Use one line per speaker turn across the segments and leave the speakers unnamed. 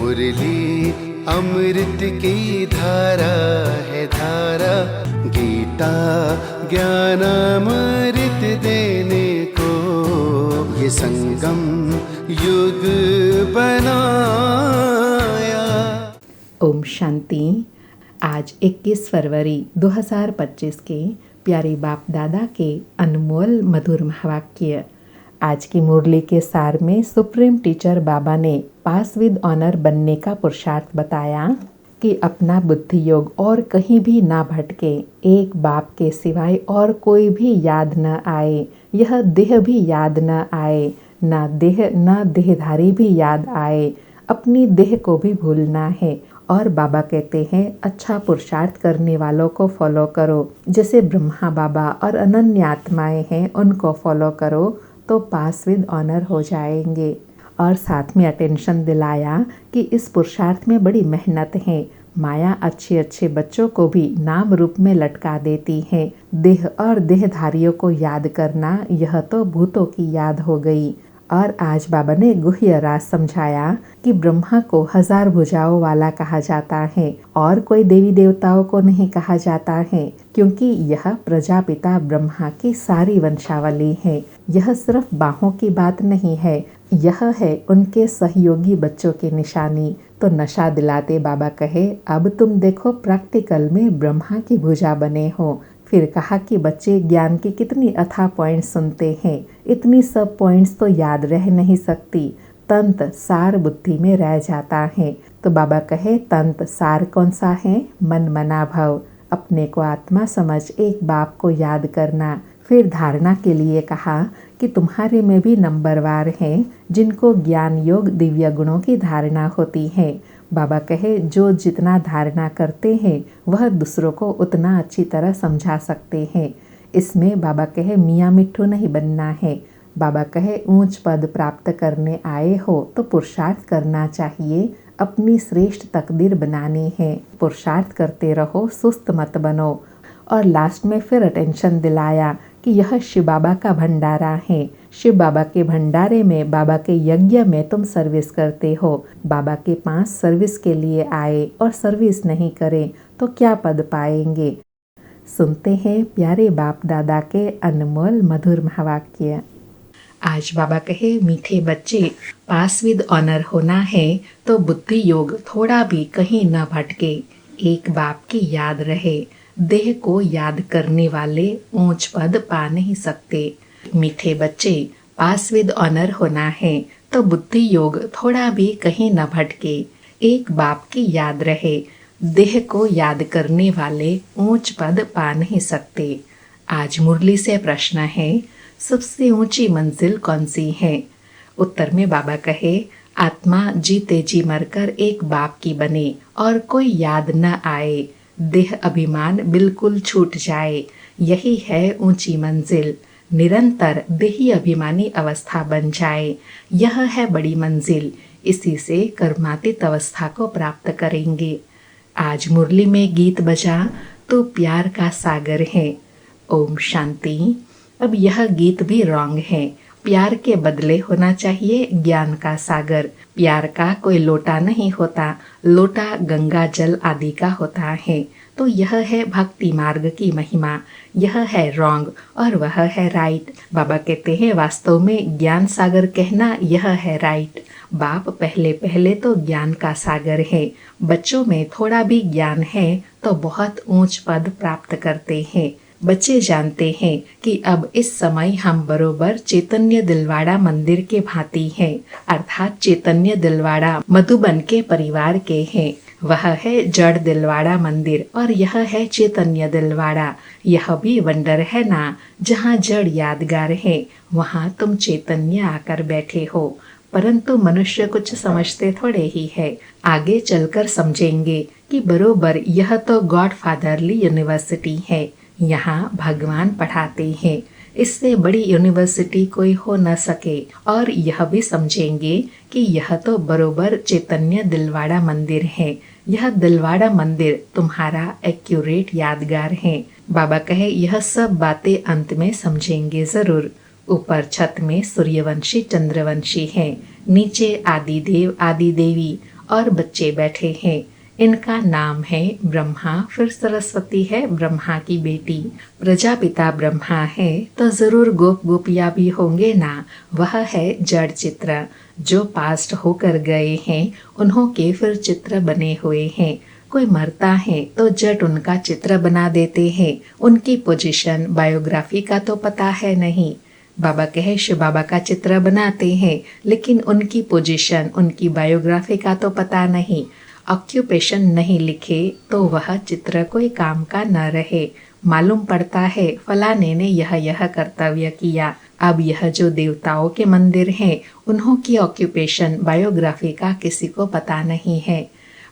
मुरली अमृत की धारा है धारा, गीता ज्ञानामृत देने को ये संगम युग बनाया।
ओम शांति। आज 21 फरवरी 2025 के प्यारे बाप दादा के अनमोल मधुर महावाक्य। आज की मुरली के सार में सुप्रीम टीचर बाबा ने पास विद ऑनर बनने का पुरुषार्थ बताया कि अपना बुद्धि योग और कहीं भी ना भटके, एक बाप के सिवाय और कोई भी याद न आए, यह देह भी याद न आए, ना देह न देहधारी भी याद आए, अपनी देह को भी भूलना है। और बाबा कहते हैं अच्छा पुरुषार्थ करने वालों को फॉलो करो, जैसे ब्रह्मा बाबा और अनन्य आत्माएं हैं उनको फॉलो करो तो पास विद ऑनर हो जाएंगे। और साथ में अटेंशन दिलाया कि इस पुरुषार्थ में बड़ी मेहनत है। माया अच्छे अच्छे बच्चों को भी नाम रूप में लटका देती है। देह और देहधारियों को याद करना यह तो भूतों की याद हो गई। और आज बाबा ने गुह्य राज समझाया कि ब्रह्मा को 1000 भुजाओं वाला कहा जाता है और कोई देवी देवताओं को नहीं कहा जाता है, क्योंकि यह प्रजापिता ब्रह्मा की सारी वंशावली है। यह सिर्फ बाहों की बात नहीं है, यह है उनके सहयोगी बच्चों की निशानी। तो नशा दिलाते बाबा कहे अब तुम देखो प्रैक्टिकल में ब्रह्मा की भुजा बने हो। फिर कहा कि बच्चे ज्ञान की कितनी अथाह पॉइंट्स सुनते हैं, इतनी सब पॉइंट्स तो याद रह नहीं सकती, तंत सार बुद्धि में रह जाता है। तो बाबा कहे तंत सार कौन सा है? मन मना भव, अपने को आत्मा समझ एक बाप को याद करना। फिर धारणा के लिए कहा कि तुम्हारे में भी नंबरवार हैं जिनको ज्ञान योग दिव्य गुणों की धारणा होती है। बाबा कहे जो जितना धारणा करते हैं वह दूसरों को उतना अच्छी तरह समझा सकते हैं। इसमें बाबा कहे मियाँ मिट्ठू नहीं बनना है। बाबा कहे ऊंच पद प्राप्त करने आए हो तो पुरुषार्थ करना चाहिए, अपनी श्रेष्ठ तकदीर बनानी है। पुरुषार्थ करते रहो, सुस्त मत बनो। और लास्ट में फिर अटेंशन दिलाया कि यह शिव बाबा का भंडारा है। शिव बाबा के भंडारे में, बाबा के यज्ञ में तुम सर्विस करते हो। बाबा के पास सर्विस के लिए आए और सर्विस नहीं करें तो क्या पद पाएंगे। सुनते हैं प्यारे बाप दादा के अनमोल मधुर महावाक्य। आज बाबा कहे मीठे बच्चे, पास विद ऑनर होना है तो बुद्धि योग थोड़ा भी कहीं न भटके, एक बाप की याद रहे। देह को याद करने वाले ऊंच पद पा नहीं सकते। मीठे बच्चे, पास विद ऑनर होना है तो बुद्धि योग थोड़ा भी कहीं न भटके, एक बाप की याद रहे। देह को याद करने वाले ऊंच पद पा नहीं सकते। आज मुरली से प्रश्न है, सबसे ऊंची मंजिल कौन सी है? उत्तर में बाबा कहे आत्मा जीते जी मरकर एक बाप की बने और कोई याद न आए, देह अभिमान बिल्कुल छूट जाए, यही है ऊंची मंजिल। निरंतर देही अभिमानी अवस्था बन जाए, यह है बड़ी मंजिल। इसी से कर्मातीत अवस्था को प्राप्त करेंगे। आज मुरली में गीत बजा तो प्यार का सागर है। ओम शांति। अब यह गीत भी रॉन्ग है। प्यार के बदले होना चाहिए ज्ञान का सागर। प्यार का कोई लोटा नहीं होता, लोटा गंगा जल आदि का होता है। तो यह है भक्ति मार्ग की महिमा, यह है रॉन्ग और वह है राइट। बाबा कहते हैं वास्तव में ज्ञान सागर कहना यह है राइट। बाप पहले पहले तो ज्ञान का सागर है। बच्चों में थोड़ा भी ज्ञान है तो बहुत ऊंच पद प्राप्त करते हैं। बच्चे जानते हैं कि अब इस समय हम बरोबर चैतन्य दिलवाड़ा मंदिर के भांति हैं, अर्थात चैतन्य दिलवाड़ा मधुबन के परिवार के हैं। वह है जड़ दिलवाड़ा मंदिर और यह है चैतन्य दिलवाड़ा। यह भी वंडर है ना, जहाँ जड़ यादगार है वहाँ तुम चैतन्य आकर बैठे हो। परंतु मनुष्य कुछ समझते थोड़े ही है। आगे चलकर समझेंगे कि बरोबर यह तो गॉड फादरली यूनिवर्सिटी है, यहाँ भगवान पढ़ाते हैं। इससे बड़ी यूनिवर्सिटी कोई हो न सके। और यह भी समझेंगे कि यह तो बरोबर चैतन्य दिलवाड़ा मंदिर है। यह दिलवाड़ा मंदिर तुम्हारा एक्यूरेट यादगार है। बाबा कहे यह सब बातें अंत में समझेंगे जरूर। ऊपर छत में सूर्यवंशी चंद्रवंशी हैं, नीचे आदिदेव आदि देवी और बच्चे बैठे हैं। इनका नाम है ब्रह्मा, फिर सरस्वती है ब्रह्मा की बेटी। प्रजापिता ब्रह्मा है तो जरूर गोप गोपियाँ भी होंगे ना। वह है जड़ चित्र, जो पास्ट होकर गए हैं उन्हों के फिर चित्र बने हुए हैं। कोई मरता है तो जट उनका चित्र बना देते हैं। उनकी पोजीशन, बायोग्राफी का तो पता है नहीं। बाबा कहे शिव बाबा का चित्र बनाते हैं, लेकिन उनकी पोजीशन, उनकी बायोग्राफी का तो पता नहीं। ऑक्यूपेशन नहीं लिखे तो वह चित्र कोई काम का न रहे। मालूम पड़ता है फलाने ने यह कर्तव्य किया। अब यह जो देवताओं के मंदिर हैं, उन्हों की ऑक्यूपेशन, बायोग्राफी का किसी को पता नहीं है।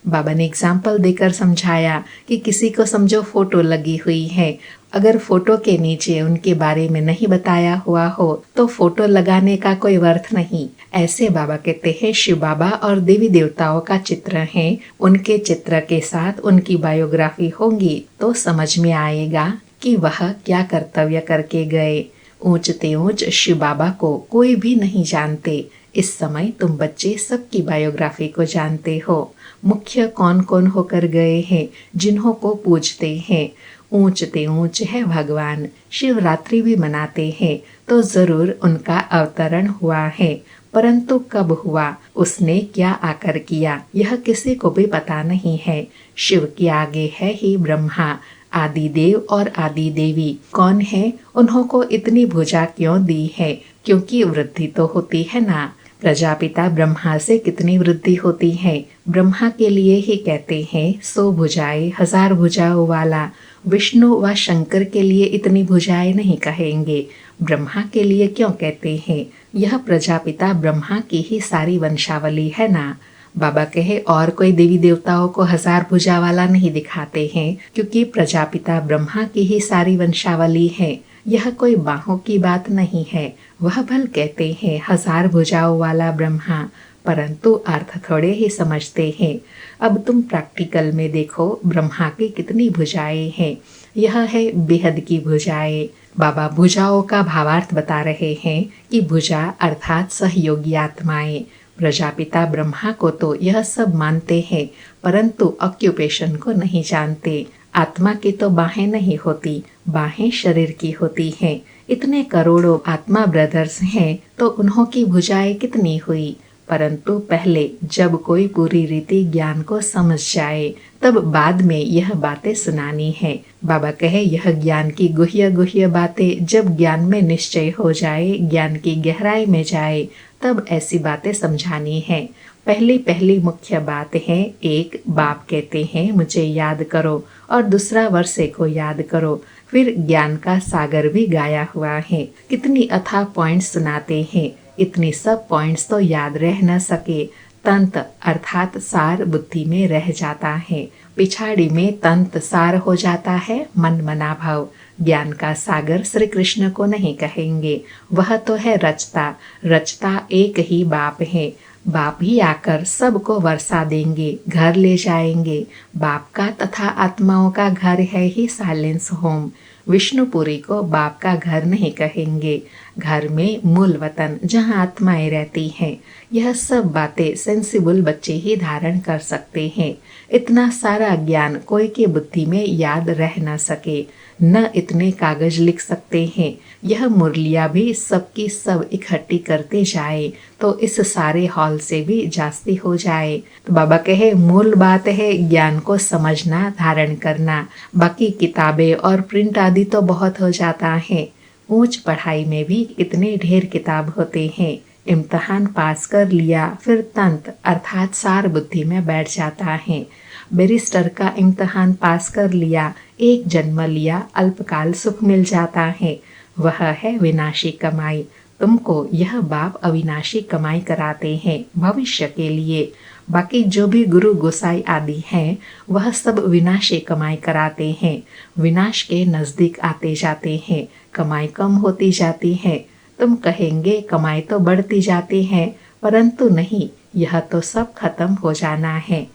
बाबा ने एग्जाम्पल देकर समझाया कि किसी को समझो फोटो लगी हुई है, अगर फोटो के नीचे उनके बारे में नहीं बताया हुआ हो तो फोटो लगाने का कोई अर्थ नहीं। ऐसे बाबा कहते हैं शिव बाबा और देवी देवताओं का चित्र है, उनके चित्र के साथ उनकी बायोग्राफी होंगी तो समझ में आएगा कि वह क्या कर्तव्य करके गए। ऊंचते ऊंच शिव बाबा को कोई भी नहीं जानते। इस समय तुम बच्चे सबकी बायोग्राफी को जानते हो। मुख्य कौन कौन होकर गए हैं, जिन्हों को पूजते हैं। ऊंचते ऊंच है भगवान। शिवरात्रि भी मनाते हैं तो जरूर उनका अवतरण हुआ है, परंतु कब हुआ, उसने क्या आकर किया, यह किसी को भी पता नहीं है। शिव के आगे है ही ब्रह्मा, आदि देव और आदि देवी कौन है, उन्हों को इतनी भुजा क्यों दी है, क्योंकि वृद्धि तो होती है ना। प्रजापिता ब्रह्मा से कितनी वृद्धि होती है। ब्रह्मा के लिए ही कहते हैं 100 भुजाएं 1000 भुजाओं वाला। विष्णु व शंकर के लिए इतनी भुजाएं नहीं कहेंगे, ब्रह्मा के लिए क्यों कहते हैं। यह प्रजापिता ब्रह्मा की ही सारी वंशावली है ना। बाबा कहे और कोई देवी देवताओं को 1000 भुजा वाला नहीं दिखाते हैं, क्योंकि प्रजापिता ब्रह्मा की ही सारी वंशावली है। यह कोई बाहों की बात नहीं है। वह भल कहते हैं 1000 भुजाओं वाला ब्रह्मा, परंतु अर्थ थोड़े ही समझते हैं। अब तुम प्रैक्टिकल में देखो ब्रह्मा की कितनी भुजाएं हैं। यह है बेहद की भुजाएं। बाबा भुजाओं का भावार्थ बता रहे हैं कि भुजा अर्थात सहयोगी आत्माएं। प्रजापिता ब्रह्मा को तो यह सब मानते हैं, परंतु ऑक्यूपेशन को नहीं जानते। आत्मा की तो बाहें नहीं होती, बाहें शरीर की होती हैं। इतने करोड़ों आत्मा ब्रदर्स हैं तो उन्हों की भुजाएं कितनी हुई। परंतु पहले जब कोई पूरी रीति ज्ञान को समझ जाए, तब बाद में यह बातें सुनानी है। बाबा कहे यह ज्ञान की गुह्य गुह्य बातें जब ज्ञान में निश्चय हो जाए, ज्ञान की गहराई में जाए, तब ऐसी बातें समझानी है। पहली मुख्य बात है, एक बाप कहते हैं मुझे याद करो, और दूसरा वर्षे को याद करो। फिर ज्ञान का सागर भी गाया हुआ है। कितनी अथाह पॉइंट्स सुनाते हैं। इतनी सब पॉइंट्स तो याद रह न सके। तंत अर्थात सार बुद्धि में रह जाता है, पिछाड़ी में तंत सार हो जाता है मन मना भाव। ज्ञान का सागर श्री कृष्ण को नहीं कहेंगे, वह तो है रचता। रचता एक ही बाप है। बाप ही आकर सबको वर्षा देंगे, घर ले जाएंगे। बाप का तथा आत्माओं का घर है ही साइलेंस होम। विष्णुपुरी को बाप का घर नहीं कहेंगे, घर में मूल वतन जहाँ आत्माएं रहती हैं। यह सब बातें सेंसिबल बच्चे ही धारण कर सकते हैं। इतना सारा ज्ञान कोई के बुद्धि में याद रह न सके, न इतने कागज लिख सकते हैं। यह मुरलिया भी सबकी सब इकट्ठी करते जाए तो इस सारे हॉल से भी जास्ती हो जाए। तो बाबा कहे मूल बात है ज्ञान को समझना, धारण करना। बाकी किताबें और प्रिंट आदि तो बहुत हो जाता है। ऊंच पढ़ाई में भी कितने ढेर किताब होते हैं। इम्तहान पास कर लिया, फिर तंत अर्थात सार बुद्धि में बैठ जाता है। बैरिस्टर का इम्तहान पास कर लिया, एक जन्म लिया, अल्पकाल सुख मिल जाता है। वह है विनाशी कमाई। तुमको यह बाप अविनाशी कमाई कराते हैं भविष्य के लिए। बाकी जो भी गुरु गोसाई आदि हैं, वह सब विनाशी कमाई कराते हैं। विनाश के नजदीक आते जाते हैं, कमाई कम होती जाती है। तुम कहेंगे कमाई तो बढ़ती जाती है, परंतु नहीं, यह तो सब खत्म हो जाना है।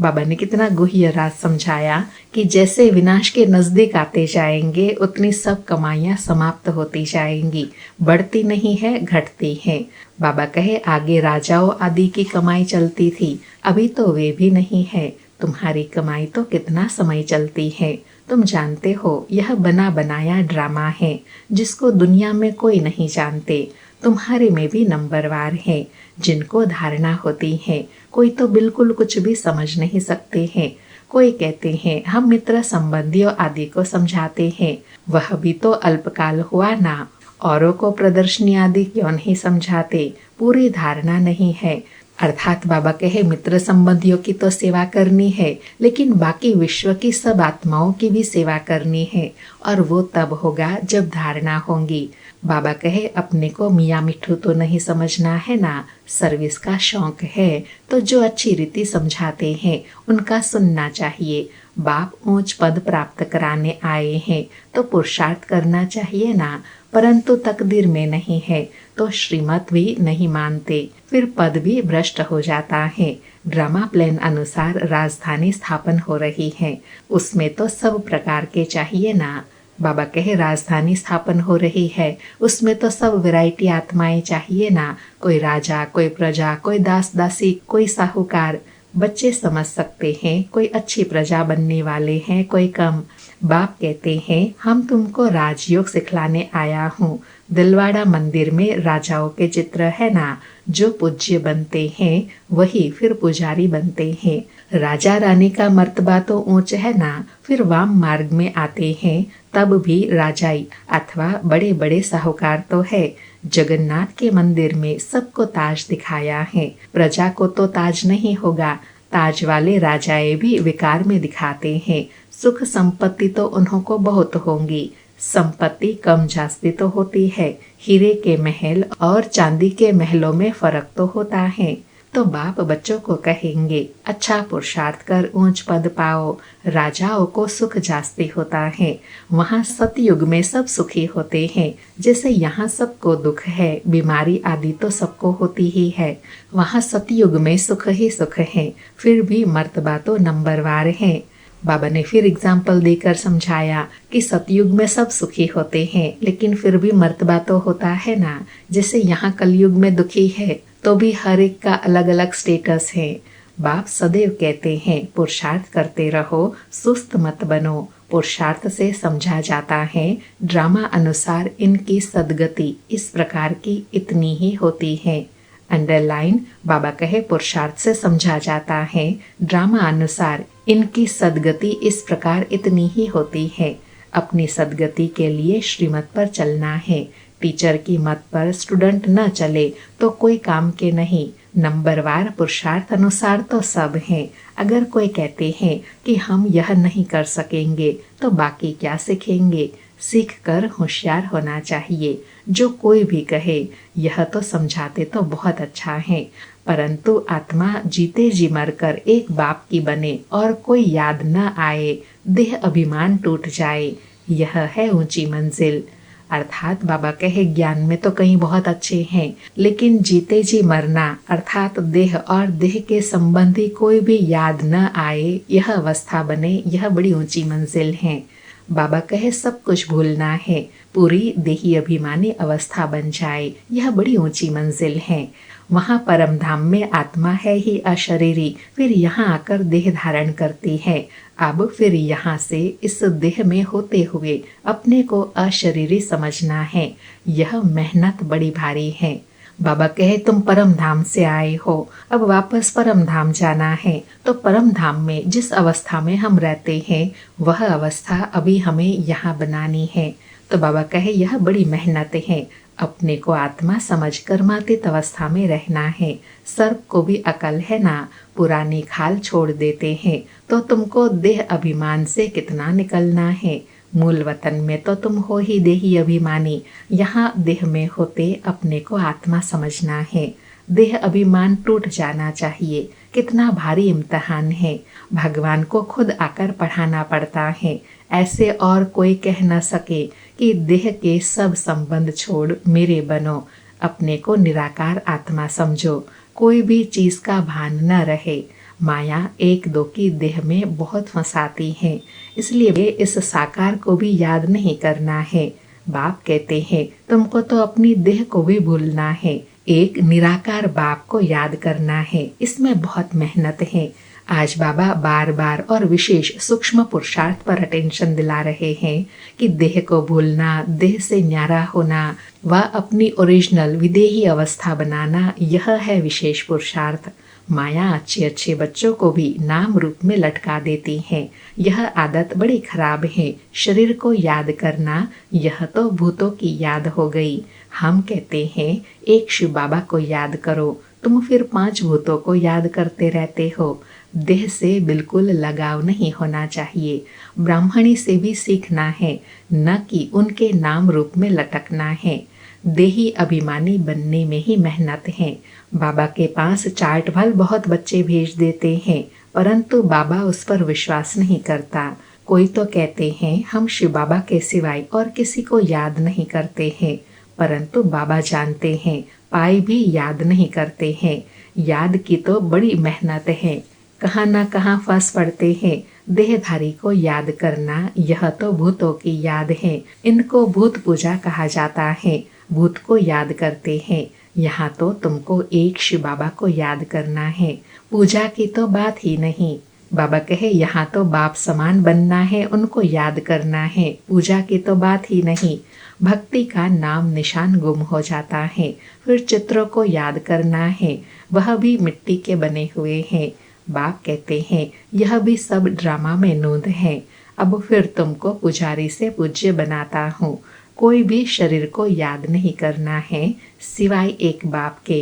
बाबा ने कितना गुह्य राज समझाया कि जैसे विनाश के नजदीक आते जाएंगे उतनी सब कमाइयां समाप्त होती जाएंगी, बढ़ती नहीं है, घटती है। बाबा कहे आगे राजाओं आदि की कमाई चलती थी, अभी तो वे भी नहीं है। तुम्हारी कमाई तो कितना समय चलती है। तुम जानते हो यह बना बनाया ड्रामा है जिसको दुनिया में कोई नहीं जानते। तुम्हारे में भी नंबरवार है जिनको धारणा होती है, कोई तो बिल्कुल कुछ भी समझ नहीं सकते हैं। कोई कहते हैं हम मित्र संबंधियों आदि को समझाते हैं, वह भी तो अल्पकाल हुआ ना। औरों को प्रदर्शनी आदि क्यों नहीं समझाते, पूरी धारणा नहीं है। अर्थात बाबा कहे मित्र संबंधियों की तो सेवा करनी है, लेकिन बाकी विश्व की सब आत्माओं की भी सेवा करनी है, और वो तब होगा जब धारणा होंगी। बाबा कहे अपने को मियाँ मिठू तो नहीं समझना है ना, सर्विस का शौक है तो जो अच्छी रीति समझाते हैं उनका सुनना चाहिए। बाप ऊंच पद प्राप्त कराने आए हैं तो पुरुषार्थ करना चाहिए ना, परंतु तकदीर में नहीं है तो श्रीमत भी नहीं मानते, फिर पद भी भ्रष्ट हो जाता है। ड्रामा प्लान अनुसार राजधानी स्थापन हो रही है, उसमें तो सब प्रकार के चाहिए ना। बाबा कहे राजधानी स्थापन हो रही है, उसमें तो सब वैरायटी आत्माएं चाहिए ना, कोई राजा, कोई प्रजा, कोई दास दासी, कोई साहूकार। बच्चे समझ सकते हैं कोई अच्छी प्रजा बनने वाले हैं, कोई कम। बाप कहते हैं हम तुमको राजयोग सिखलाने आया हूँ। दिलवाड़ा मंदिर में राजाओं के चित्र है ना, जो पूज्य बनते हैं वही फिर पुजारी बनते हैं। राजा रानी का मर्तबा तो ऊंच है ना, फिर वाम मार्ग में आते हैं तब भी राजाई अथवा बड़े बड़े साहूकार तो है। जगन्नाथ के मंदिर में सबको ताज दिखाया है, प्रजा को तो ताज नहीं होगा। ताज वाले राजाएं भी विकार में दिखाते हैं। सुख संपत्ति तो उन्हों को बहुत होंगी, संपत्ति कम जास्ती तो होती है। हीरे के महल और चांदी के महलों में फर्क तो होता है। तो बाप बच्चों को कहेंगे अच्छा पुरुषार्थ कर ऊंच पद पाओ। राजाओं को सुख जास्ती होता है, वहाँ सतयुग में सब सुखी होते हैं। जैसे यहाँ सबको दुख है, बीमारी आदि तो सबको होती ही है, वहाँ सतयुग में सुख ही सुख है, फिर भी मर्तबा तो नंबरवार है। बाबा ने फिर एग्जाम्पल देकर समझाया कि सतयुग में सब सुखी होते हैं, लेकिन फिर भी मर्तबा तो होता है ना। जैसे यहाँ कलयुग में दुखी है तो भी हर एक का अलग अलग स्टेटस है। बाप सदैव कहते हैं पुरुषार्थ करते रहो, सुस्त मत बनो। पुरुषार्थ से समझा जाता है ड्रामा अनुसार इनकी सदगति इस प्रकार की इतनी ही होती है। अंडरलाइन बाबा कहे पुरुषार्थ से समझा जाता है ड्रामा अनुसार इनकी सदगति इस प्रकार इतनी ही होती है। अपनी सदगति के लिए श्रीमत पर चलना है। टीचर की मत पर स्टूडेंट न चले तो कोई काम के नहीं। नंबरवार पुरुषार्थ अनुसार तो सब हैं। अगर कोई कहते हैं कि हम यह नहीं कर सकेंगे तो बाकी क्या सीखेंगे। सीख कर होशियार होना चाहिए। जो कोई भी कहे यह तो समझाते तो बहुत अच्छा है, परंतु आत्मा जीते जी मरकर एक बाप की बने और कोई याद न आए, देह अभिमान टूट जाए, यह है ऊंची मंजिल। अर्थात बाबा कहे ज्ञान में तो कहीं बहुत अच्छे हैं, लेकिन जीते जी मरना अर्थात देह और देह के संबंधी कोई भी याद न आए, यह अवस्था बने, यह बड़ी ऊंची मंजिल है। बाबा कहे सब कुछ भूलना है, पूरी देही अभिमानी अवस्था बन जाए, यह बड़ी ऊंची मंजिल है। वहाँ परम धाम में आत्मा है ही अशरीरी, फिर यहाँ आकर देह धारण करती है। अब फिर यहाँ से इस देह में होते हुए अपने को अशरीरी समझना है। यह मेहनत बड़ी भारी है। बाबा कहे तुम परम धाम से आए हो, अब वापस परम धाम जाना है, तो परम धाम में जिस अवस्था में हम रहते हैं वह अवस्था अभी हमें यहाँ बनानी है। तो बाबा कहे यह बड़ी मेहनत है। अपने को आत्मा समझ कर मातित अवस्था में रहना है। सर्प को भी अकल है ना, पुरानी खाल छोड़ देते हैं तो तुमको देह अभिमान से कितना निकलना है। मूल वतन में तो तुम हो ही देही अभिमानी, यहाँ देह में होते अपने को आत्मा समझना है। देह अभिमान टूट जाना चाहिए। कितना भारी इम्तिहान है, भगवान को खुद आकर पढ़ाना पड़ता है। ऐसे और कोई कह न सके कि देह के सब संबंध छोड़ मेरे बनो, अपने को निराकार आत्मा समझो, कोई भी चीज का भान न रहे। माया एक दो की देह में बहुत फंसाती है, इसलिए इस साकार को भी याद नहीं करना है। बाप कहते हैं तुमको तो अपनी देह को भी भूलना है, एक निराकार बाप को याद करना है, इसमें बहुत मेहनत है। आज बाबा बार बार और विशेष सूक्ष्म पुरुषार्थ पर अटेंशन दिला रहे हैं कि देह को भूलना, देह से न्यारा होना व अपनी ओरिजिनल विदेही अवस्था बनाना, यह है विशेष पुरुषार्थ। माया अच्छे अच्छे बच्चों को भी नाम रूप में लटका देती है। यह आदत बड़ी खराब है। शरीर को याद करना, यह तो भूतों की याद हो गई। हम कहते हैं एक शिव बाबा को याद करो, तुम फिर 5 भूतों को याद करते रहते हो। देह से बिल्कुल लगाव नहीं होना चाहिए। ब्राह्मणी से भी सीखना है, न कि उनके नाम रूप में लटकना है। देही अभिमानी बनने में ही मेहनत है। बाबा के पास चार्ट भल बहुत बच्चे भेज देते हैं, परंतु बाबा उस पर विश्वास नहीं करता। कोई तो कहते हैं हम शिव बाबा के सिवाय और किसी को याद नहीं करते हैं, परंतु बाबा जानते हैं पाए भी याद नहीं करते हैं। याद की तो बड़ी मेहनत है, कहाँ न कहाँ फंस पड़ते हैं। देहधारी को याद करना, यह तो भूतों की याद है। इनको भूत पूजा कहा जाता है। भूत को याद करते हैं। यहाँ तो तुमको एक शिव बाबा को याद करना है, पूजा की तो बात ही नहीं। बाबा कहे यहाँ तो बाप समान बनना है, उनको याद करना है, पूजा की तो बात ही नहीं। भक्ति का नाम निशान गुम हो जाता है। फिर चित्रों को याद करना है, वह भी मिट्टी के बने हुए हैं। बाप कहते हैं यह भी सब ड्रामा में नोंद है। अब फिर तुमको पुजारी से पूज्य बनाता हूँ। कोई भी शरीर को याद नहीं करना है सिवाय एक बाप के।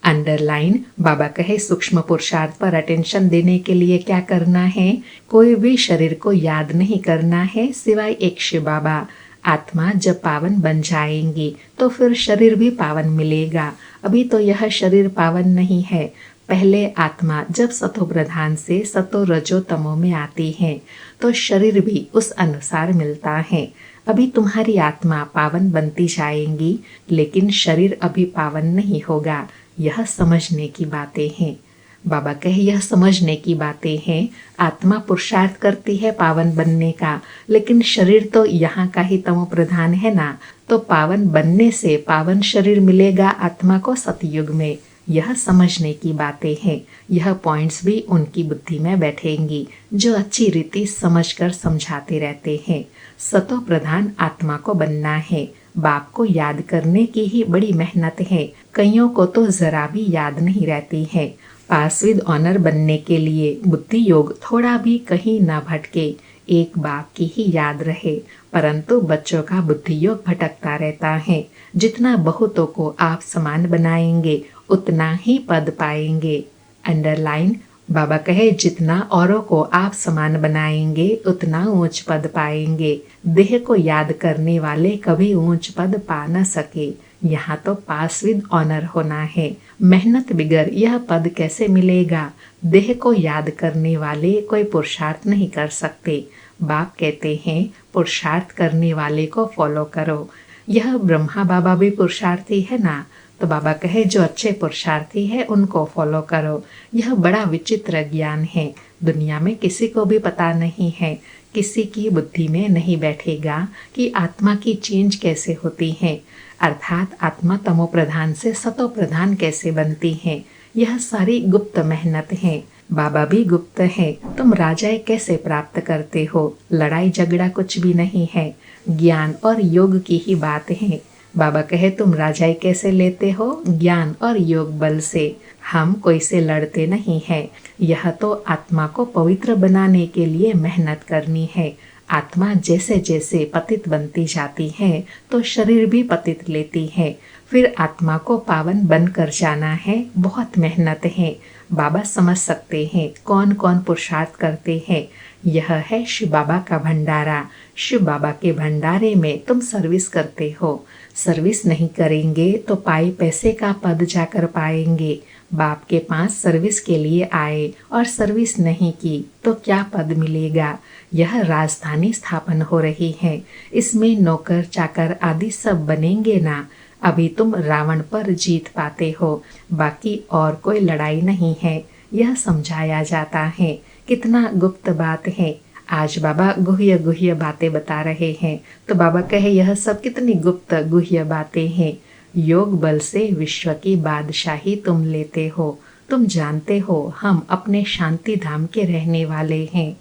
अंडरलाइन बाबा कहे सूक्ष्म पुरुषार्थ पर अटेंशन देने के लिए क्या करना है? कोई भी शरीर को याद नहीं करना है सिवाय एक शिव बाबा। आत्मा जब पावन बन जाएंगी तो फिर शरीर भी पावन मिलेगा। अभी तो यह शरीर पावन नहीं है। पहले आत्मा जब सतो प्रधान से सतो रजो तमो में आती है तो शरीर भी उस अनुसार मिलता है। अभी तुम्हारी आत्मा पावन बनती जाएंगी, लेकिन शरीर अभी पावन नहीं होगा। यह समझने की बातें हैं। बाबा कहे यह समझने की बातें हैं। आत्मा पुरुषार्थ करती है पावन बनने का, लेकिन शरीर तो यहाँ का ही तमो प्रधान है ना, तो पावन बनने से पावन शरीर मिलेगा आत्मा को सतयुग में। यह समझने की बातें हैं। यह पॉइंट्स भी उनकी बुद्धि में बैठेंगी जो अच्छी रीति समझकर समझाते रहते हैं। सतो प्रधान आत्मा को बनना है। बाप को याद करने की ही बड़ी मेहनत है। कईयों को तो जरा भी याद नहीं रहती है। पास विद ऑनर बनने के लिए बुद्धि योग थोड़ा भी कहीं न भटके, एक बाप की ही याद रहे। परंतु बच्चों का बुद्धि योग भटकता रहता है। जितना बहुतों को आप समान बनाएंगे उतना ही पद पाएंगे। अंडरलाइन बाबा कहे जितना औरों को आप समान बनाएंगे उतना ऊंच पद पाएंगे। देह को याद करने वाले कभी ऊंच पद पा न सके। यहाँ तो पास विद ऑनर होना है। मेहनत बिगर यह पद कैसे मिलेगा? देह को याद करने वाले कोई पुरुषार्थ नहीं कर सकते। बाप कहते हैं पुरुषार्थ करने वाले को फॉलो करो। यह ब्रह्मा बाबा भी पुरुषार्थी है ना, तो बाबा कहे जो अच्छे पुरुषार्थी है उनको फॉलो करो। यह बड़ा विचित्र ज्ञान है। दुनिया में किसी को भी पता नहीं है, किसी की बुद्धि में नहीं बैठेगा कि आत्मा की चेंज कैसे होती है, अर्थात आत्मा तमो प्रधान से सतो प्रधान कैसे बनती है। यह सारी गुप्त मेहनत है। बाबा भी गुप्त है। तुम राजाएं कैसे प्राप्त करते हो? लड़ाई झगड़ा कुछ भी नहीं है, ज्ञान और योग की ही बात है। बाबा कहे तुम राजाई कैसे लेते हो? ज्ञान और योग बल से। हम कोई से लड़ते नहीं है। यह तो आत्मा को पवित्र बनाने के लिए मेहनत करनी है। आत्मा जैसे जैसे पतित बनती जाती है तो शरीर भी पतित लेती है। फिर आत्मा को पावन बनकर जाना है। बहुत मेहनत है। बाबा समझ सकते हैं कौन कौन पुरुषार्थ करते हैं। यह है शिव बाबा का भंडारा। शिव बाबा के भंडारे में तुम सर्विस करते हो। सर्विस नहीं करेंगे तो पाए पैसे का पद जाकर पाएंगे। बाप के पास सर्विस के लिए आए और सर्विस नहीं की तो क्या पद मिलेगा? यह राजधानी स्थापन हो रही है। इसमें नौकर चाकर आदि सब बनेंगे ना। अभी तुम रावण पर जीत पाते हो, बाकी और कोई लड़ाई नहीं है। यह समझाया जाता है। कितना गुप्त बात है। आज बाबा गुह्य गुह्य बातें बता रहे हैं, तो बाबा कहे यह सब कितनी गुप्त गुह्य बातें हैं। योग बल से विश्व की बादशाही तुम लेते हो। तुम जानते हो हम अपने शांति धाम के रहने वाले हैं।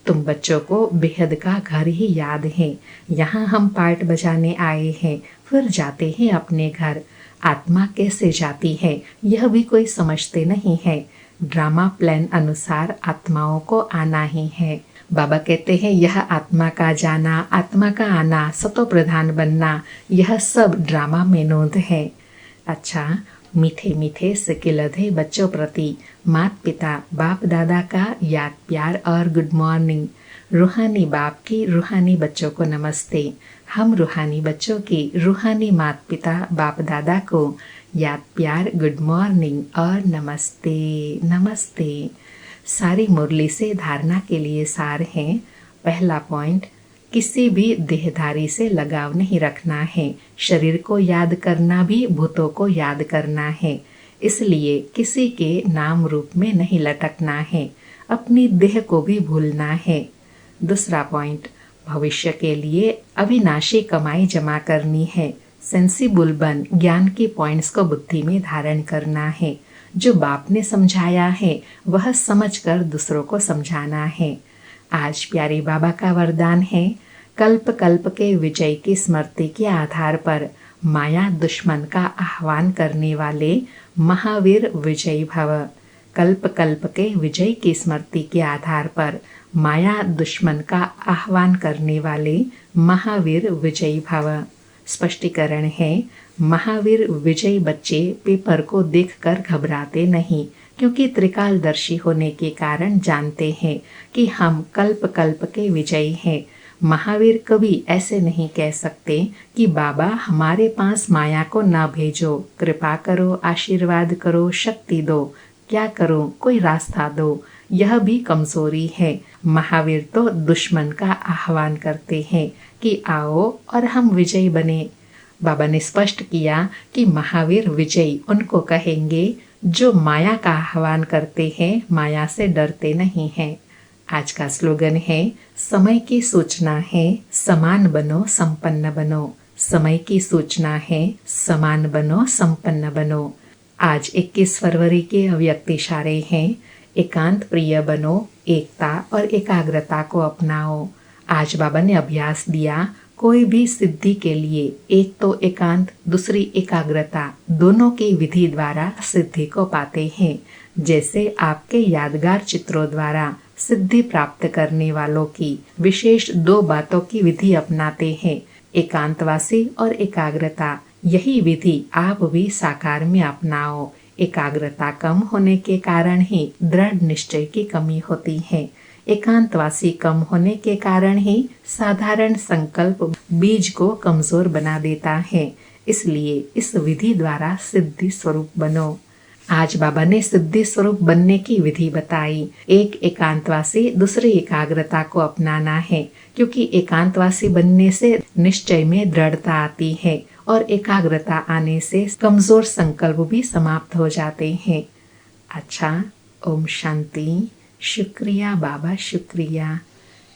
तुम बच्चों को बेहद का घर ही याद है। यहाँ हम पार्ट बजाने आए हैं, फिर जाते हैं अपने घर। आत्मा कैसे जाती है यह भी कोई समझते नहीं है। ड्रामा प्लान अनुसार आत्माओं को आना ही है। बाबा कहते हैं यह आत्मा का जाना, आत्मा का आना, सतो प्रधान बनना, यह सब ड्रामा में नोंद है। अच्छा, मीठे मीठे सिकिलधे बच्चों प्रति माता पिता बाप दादा का याद प्यार और गुड मॉर्निंग। रूहानी बाप की रूहानी बच्चों को नमस्ते। हम रूहानी बच्चों की रूहानी माता पिता बाप दादा को याद प्यार गुड मॉर्निंग और नमस्ते नमस्ते। सारी मुरली से धारणा के लिए सार है। पहला पॉइंट, किसी भी देहधारी से लगाव नहीं रखना है। शरीर को याद करना भी भूतों को याद करना है, इसलिए किसी के नाम रूप में नहीं लटकना है। अपनी देह को भी भूलना है। दूसरा पॉइंट, भविष्य के लिए अविनाशी कमाई जमा करनी है। सेंसिबल बन ज्ञान के पॉइंट्स को बुद्धि में धारण करना है। जो बाप ने समझाया है वह समझकर दूसरों को समझाना है। आज प्यारे बाबा का वरदान है, कल्प कल्प के विजय की स्मृति के आधार पर माया दुश्मन का आह्वान करने वाले महावीर विजयी भव। कल्प कल्प के विजय की स्मृति के आधार पर माया दुश्मन का आह्वान करने वाले महावीर विजयी भव। स्पष्टीकरण है, महावीर विजयी बच्चे पेपर को देखकर घबराते नहीं, क्योंकि त्रिकालदर्शी होने के कारण जानते हैं कि हम कल्प कल्प के विजयी हैं। महावीर कभी ऐसे नहीं कह सकते कि बाबा हमारे पास माया को न भेजो, कृपा करो, आशीर्वाद करो, शक्ति दो, क्या करो, कोई रास्ता दो। यह भी कमजोरी है। महावीर तो दुश्मन का आह्वान करते हैं कि आओ और हम विजयी बने। बाबा ने स्पष्ट किया कि महावीर विजयी उनको कहेंगे जो माया का आह्वान करते हैं, माया से डरते नहीं हैं। आज का स्लोगन है, समय की सूचना है, समान बनो, संपन्न बनो। समय की सूचना है, समान बनो, संपन्न बनो। आज 21 फरवरी के अव्यक्त इशारे हैं, एकांत प्रिय बनो, एकता और एकाग्रता को अपनाओ। आज बाबा ने अभ्यास दिया, कोई भी सिद्धि के लिए एक तो एकांत, दूसरी एकाग्रता, दोनों की विधि द्वारा सिद्धि को पाते हैं। जैसे आपके यादगार चित्रों द्वारा सिद्धि प्राप्त करने वालों की विशेष 2 बातों की विधि अपनाते हैं, एकांतवासी और एकाग्रता। यही विधि आप भी साकार में अपनाओ। एकाग्रता कम होने के कारण ही दृढ़ निश्चय की कमी होती है। एकांतवासी कम होने के कारण ही साधारण संकल्प बीज को कमजोर बना देता है। इसलिए इस विधि द्वारा सिद्धि स्वरूप बनो। आज बाबा ने सिद्धि स्वरूप बनने की विधि बताई। एक एकांतवासी, दूसरी एकाग्रता को अपनाना है, क्योंकि एकांतवासी बनने से निश्चय में दृढ़ता आती है और एकाग्रता आने से कमजोर संकल्प भी समाप्त हो जाते हैं। अच्छा, ओम शांति। शुक्रिया बाबा, शुक्रिया।